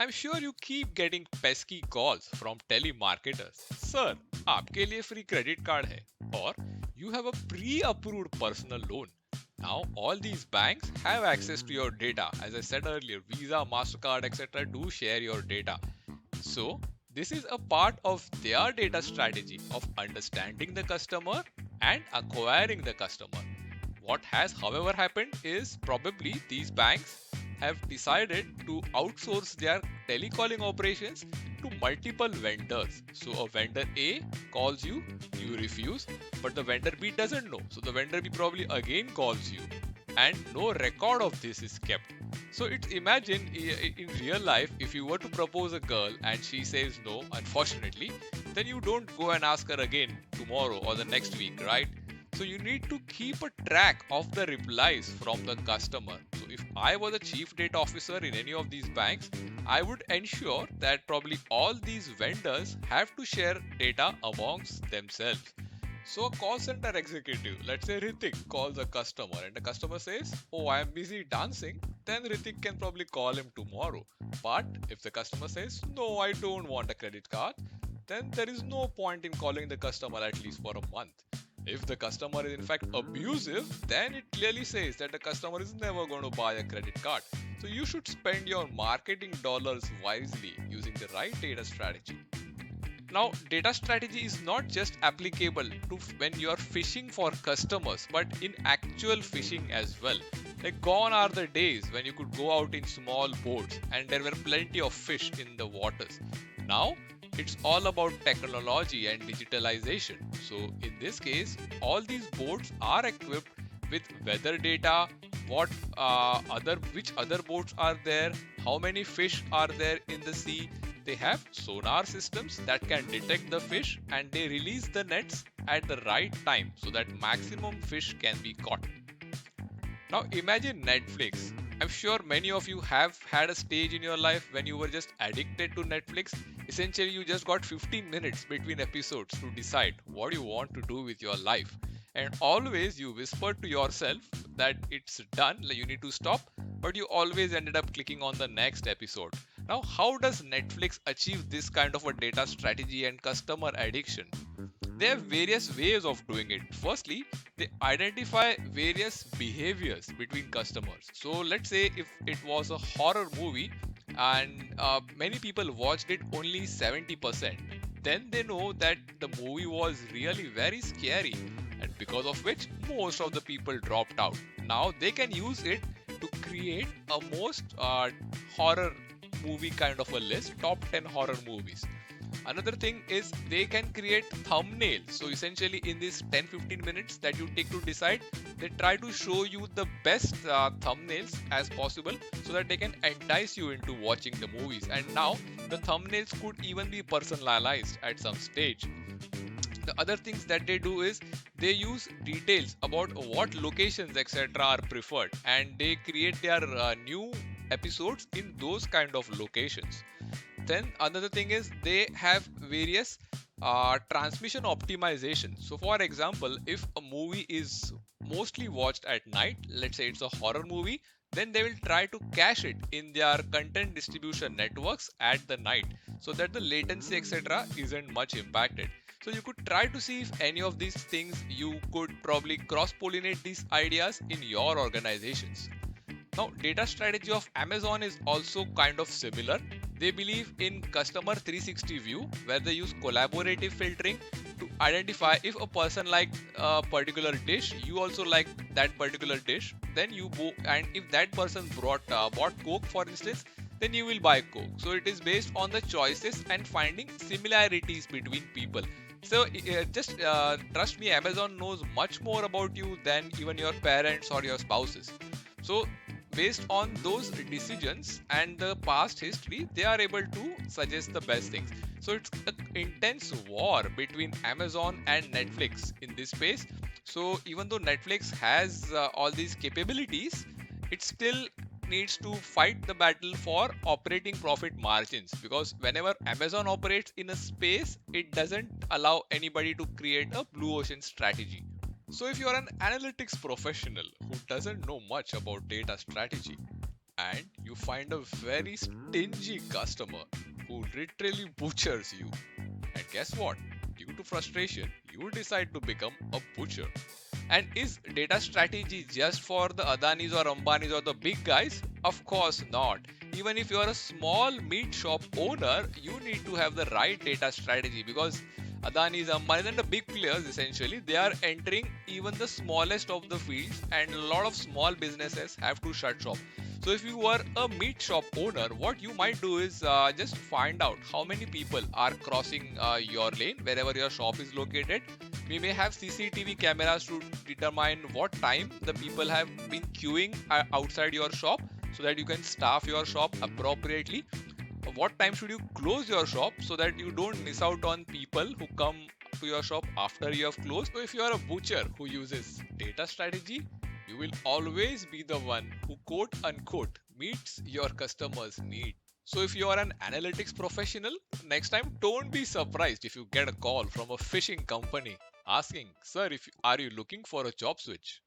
I'm sure you keep getting pesky calls from telemarketers. Sir, आपके लिए free credit card है, or you have a pre-approved personal loan. Now all these banks have access to your data. As I said earlier, Visa, Mastercard, etc. do share your data. So this is a part of their data strategy of understanding the customer and acquiring the customer. What has, however, happened is probably these banks have decided to outsource their telecalling operations to multiple vendors. So a vendor A calls you, you refuse, but the vendor B doesn't know. So the vendor B probably again calls you, and no record of this is kept. So it's imagine in real life, if you were to propose a girl and she says no, unfortunately, then you don't go and ask her again tomorrow or the next week, right? So you need to keep a track of the replies from the customer. So if I was a chief data officer in any of these banks, I would ensure that probably all these vendors have to share data amongst themselves. So a call center executive, let's say Ritik, calls a customer and the customer says, "Oh, I am busy dancing," then Ritik can probably call him tomorrow. But if the customer says, "No, I don't want a credit card," then there is no point in calling the customer at least for a month. If the customer is in fact abusive, then it clearly says that the customer is never going to buy a credit card. So you should spend your marketing dollars wisely using the right data strategy. Now, data strategy is not just applicable to when you are fishing for customers, but in actual fishing as well. Like, gone are the days when you could go out in small boats and there were plenty of fish in the waters. Now, it's all about technology and digitalization. So, in this case, all these boats are equipped with weather data, which other boats are there, how many fish are there in the sea. They have sonar systems that can detect the fish and they release the nets at the right time so that maximum fish can be caught. Now imagine Netflix. I'm sure many of you have had a stage in your life when you were just addicted to Netflix. Essentially, you just got 15 minutes between episodes to decide what you want to do with your life. And always you whispered to yourself that it's done, like you need to stop, but you always ended up clicking on the next episode. Now, how does Netflix achieve this kind of a data strategy and customer addiction? There are various ways of doing it. Firstly, they identify various behaviors between customers. So let's say if it was a horror movie and many people watched it only 70%, then they know that the movie was really very scary, and because of which most of the people dropped out. Now they can use it to create a most horror movie kind of a list, top 10 horror movies. Another thing is they can create thumbnails. So essentially in these 10-15 minutes that you take to decide, they try to show you the best thumbnails as possible so that they can entice you into watching the movies. And now the thumbnails could even be personalized at some stage. The other things that they do is they use details about what locations etc are preferred and they create their new episodes in those kind of locations. Then another thing is they have various transmission optimization. So for example, if a movie is mostly watched at night, let's say it's a horror movie, then they will try to cache it in their content distribution networks at the night so that the latency etc isn't much impacted. So you could try to see if any of these things you could probably cross pollinate these ideas in your organizations. Now, data strategy of Amazon is also kind of similar. They believe in customer 360 view where they use collaborative filtering to identify if a person liked a particular dish, you also like that particular dish, then you go, and if that person bought Coke for instance, then you will buy Coke. So it is based on the choices and finding similarities between people. So just trust me, Amazon knows much more about you than even your parents or your spouses. So based on those decisions and the past history, they are able to suggest the best things. So it's an intense war between Amazon and Netflix in this space. So even though Netflix has all these capabilities, it still needs to fight the battle for operating profit margins, because whenever Amazon operates in a space, it doesn't allow anybody to create a blue ocean strategy. So if you're an analytics professional who doesn't know much about data strategy, and you find a very stingy customer who literally butchers you. And guess what? Due to frustration, you decide to become a butcher. And is data strategy just for the Adanis or Ambanis or the big guys? Of course not. Even if you are a small meat shop owner, you need to have the right data strategy because Adanis, Ambanis, and the big players essentially they are entering even the smallest of the fields, and a lot of small businesses have to shut shop. So if you are a meat shop owner, what you might do is just find out how many people are crossing your lane wherever your shop is located. We may have CCTV cameras to determine what time the people have been queuing outside your shop so that you can staff your shop appropriately. What time should you close your shop so that you don't miss out on people who come to your shop after you have closed? So if you are a butcher who uses data strategy, you will always be the one who quote unquote meets your customers' need. So if you are an analytics professional, next time don't be surprised if you get a call from a fishing company asking, "Sir, if are you looking for a job switch?"